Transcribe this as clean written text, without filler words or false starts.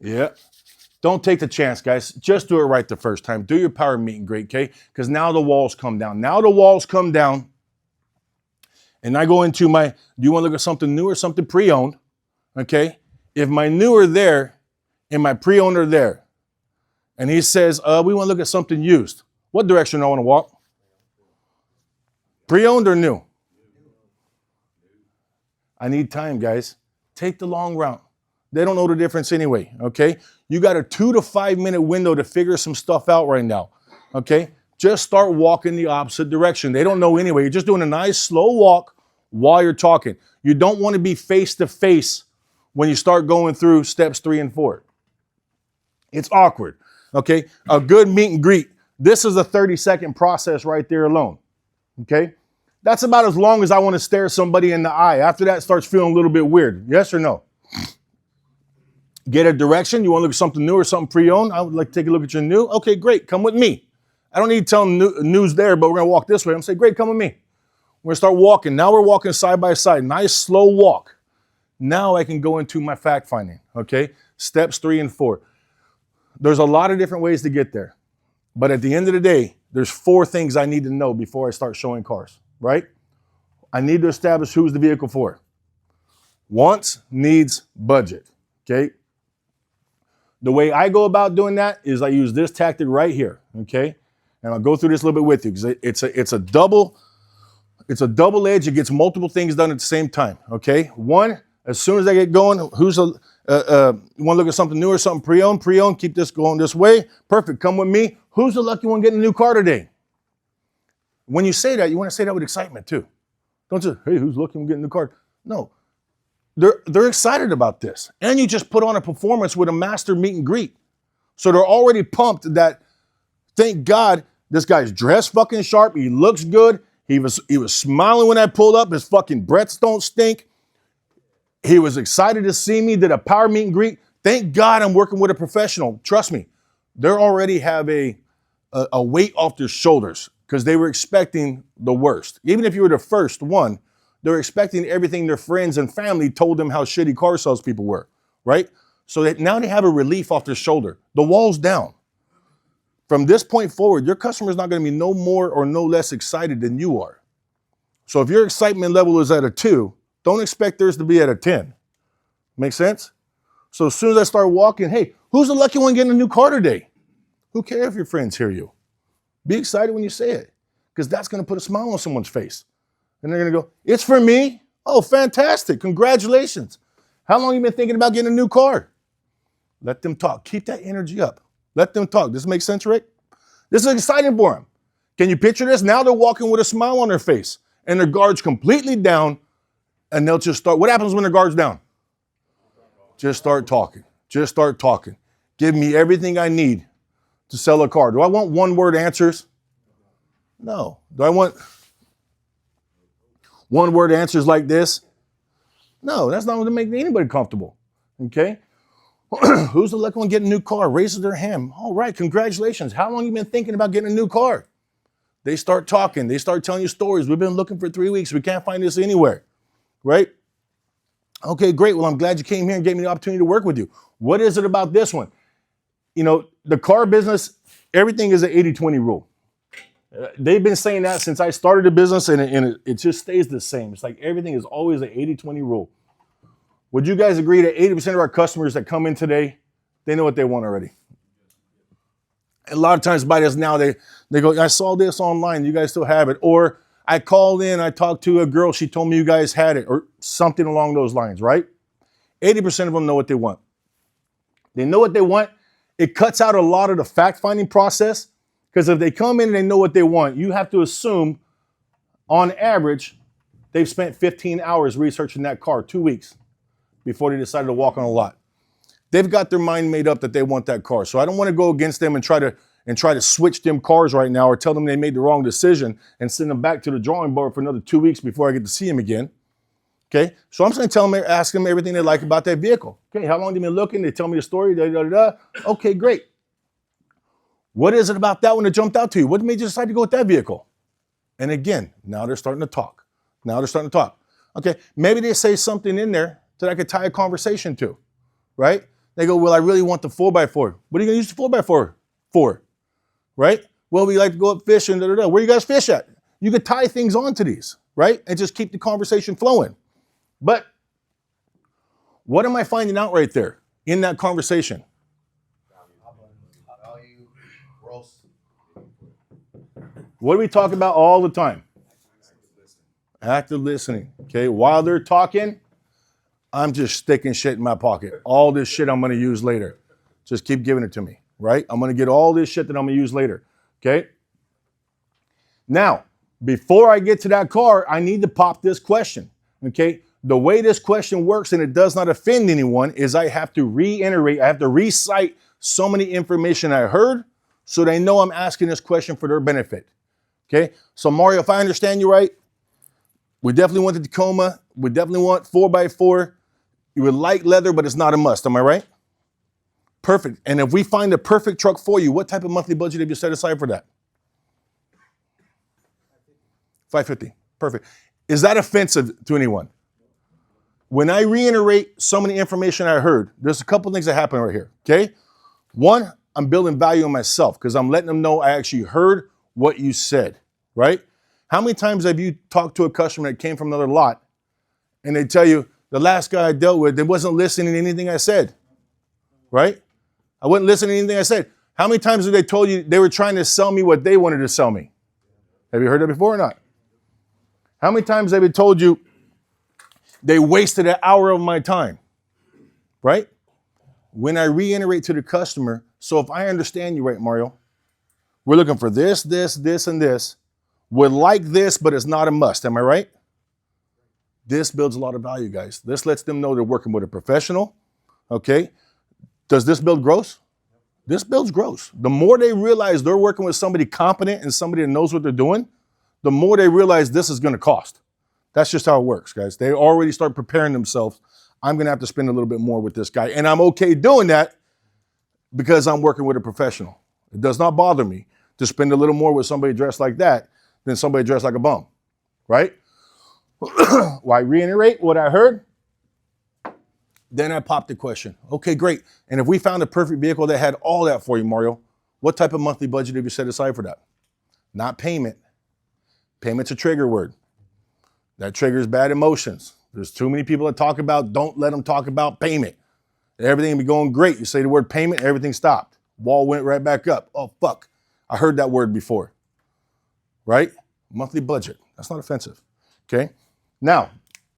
Yeah. Don't take the chance, guys. Just do it right the first time. Do your power meet and greet, okay? Because now the walls come down. Now the walls come down. And I go into my, do you want to look at something new or something pre-owned? Okay. If my new are there and my pre-owned are there, and he says, we want to look at something used. What direction do I want to walk? Pre-owned or new? I need time, guys. Take the long route. They don't know the difference anyway, okay? You got a 2 to 5 minute window to figure some stuff out right now, okay? Just start walking the opposite direction. They don't know anyway. You're just doing a nice slow walk while you're talking. You don't want to be face to face when you start going through steps 3 and 4. It's awkward, okay? A good meet and greet. This is a 30-second process right there alone, okay? That's about as long as I want to stare somebody in the eye. After that, it starts feeling a little bit weird. Yes or no? Get a direction. You want to look at something new or something pre-owned? I would like to take a look at your new. Okay, great. Come with me. I don't need to tell them news there, but we're going to walk this way. I'm going to say, great, come with me. We're going to start walking. Now we're walking side by side. Nice, slow walk. Now I can go into my fact finding, okay? Steps 3 and 4. There's a lot of different ways to get there. But at the end of the day, there's 4 things I need to know before I start showing cars, right? I need to establish who's the vehicle for. Wants, needs, budget, okay? The way I go about doing that is I use this tactic right here, okay? And I'll go through this a little bit with you because it's a double edge. It gets multiple things done at the same time, okay? One, as soon as I get going, you want to look at something new or something pre-owned? Pre-owned, keep this going this way. Perfect, come with me. Who's the lucky one getting a new car today? When you say that, you want to say that with excitement too. Don't just, hey, who's lucky one getting a new car? No. They're excited about this. And you just put on a performance with a master meet and greet. So they're already pumped that, thank God, this guy's dressed fucking sharp. He looks good. He was smiling when I pulled up. His fucking breaths don't stink. He was excited to see me, did a power meet and greet. Thank God I'm working with a professional. Trust me, they already have a weight off their shoulders because they were expecting the worst. Even if you were the first one, they're expecting everything their friends and family told them how shitty car salespeople were, right? So that now they have a relief off their shoulder. The wall's down. From this point forward, your customer is not going to be no more or no less excited than you are. So if your excitement level is at a 2, don't expect theirs to be at a 10. Make sense? So as soon as I start walking, hey, who's the lucky one getting a new car today? Who cares if your friends hear you? Be excited when you say it because that's going to put a smile on someone's face. And they're going to go, it's for me? Oh, fantastic. Congratulations. How long have you been thinking about getting a new car? Let them talk. Keep that energy up. Let them talk. Does this make sense, Rick? This is exciting for them. Can you picture this? Now they're walking with a smile on their face and their guard's completely down and they'll just start. What happens when their guard's down? Just start talking. Just start talking. Give me everything I need to sell a car. Do I want one-word answers? No. Do I want one-word answers like this? No, that's not going to make anybody comfortable. Okay? Who's the lucky one getting a new car? Raises their hand. All right, congratulations. How long have you been thinking about getting a new car? They start talking. They start telling you stories. We've been looking for 3 weeks. We can't find this anywhere. Right? Okay, great. Well, I'm glad you came here and gave me the opportunity to work with you. What is it about this one? You know, the car business, everything is an 80-20 rule. They've been saying that since I started the business, and it just stays the same. It's like everything is always an 80-20 rule. Would you guys agree that 80% of our customers that come in today, they know what they want already? A lot of times by this now, they go, I saw this online, you guys still have it. Or I called in, I talked to a girl, she told me you guys had it, or something along those lines, right? 80% of them know what they want. They know what they want. It cuts out a lot of the fact-finding process, because if they come in and they know what they want, you have to assume, on average, they've spent 15 hours researching that car, 2 weeks, before they decided to walk on a lot. They've got their mind made up that they want that car. So I don't want to go against them and try to switch them cars right now or tell them they made the wrong decision and send them back to the drawing board for another 2 weeks before I get to see them again. Okay, so I'm just going to tell them, ask them everything they like about that vehicle. Okay, how long have you been looking? They tell me the story. Okay, great. What is it about that one that jumped out to you? What made you decide to go with that vehicle? And again, now they're starting to talk. Okay, maybe they say something in there that I could tie a conversation to, right? They go, well, I really want the 4x4. What are you going to use the 4x4 for? Right? Well, we like to go up fishing. Da, da, da. Where you guys fish at? You could tie things onto these, right? And just keep the conversation flowing. But what am I finding out right there in that conversation? Value, growth. What do we talk about all the time? Active listening. Okay, while they're talking, I'm just sticking shit in my pocket. All this shit I'm gonna use later. Just keep giving it to me, right? I'm gonna get all this shit that I'm gonna use later, okay? Now, before I get to that car, I need to pop this question, okay? The way this question works, and it does not offend anyone, is I have to reiterate, I have to recite so many information I heard so they know I'm asking this question for their benefit, okay? So Mario, if I understand you right, we definitely want the Tacoma. We definitely want 4x4. You would like leather, but it's not a must. Am I right? Perfect. And if we find the perfect truck for you, what type of monthly budget have you set aside for that? $550. Perfect. Is that offensive to anyone? When I reiterate some of the information I heard, there's a couple things that happen right here, okay? One, I'm building value in myself because I'm letting them know I actually heard what you said, right? How many times have you talked to a customer that came from another lot and they tell you, the last guy I dealt with, they wasn't listening to anything I said, right? I wasn't listening to anything I said. How many times have they told you they were trying to sell me what they wanted to sell me? Have you heard that before or not? How many times have they told you they wasted an hour of my time, right? When I reiterate to the customer, so if I understand you right, Mario, we're looking for this, this, this, and this. Would like this, but it's not a must. Am I right? This builds a lot of value, guys. This lets them know they're working with a professional, okay? Does this build gross? This builds gross. The more they realize they're working with somebody competent and somebody that knows what they're doing, the more they realize this is going to cost. That's just how it works, guys. They already start preparing themselves. I'm going to have to spend a little bit more with this guy, and I'm okay doing that because I'm working with a professional. It does not bother me to spend a little more with somebody dressed like that than somebody dressed like a bum, right? Why reiterate what I heard? Then I popped the question. Okay, great. And if we found a perfect vehicle that had all that for you, Mario, what type of monthly budget have you set aside for that? Not payment. Payment's a trigger word. That triggers bad emotions. There's too many people that talk about, don't let them talk about payment. Everything will be going great. You say the word payment, everything stopped. Wall went right back up. Oh, fuck. I heard that word before. Right? Monthly budget. That's not offensive. Okay? Now,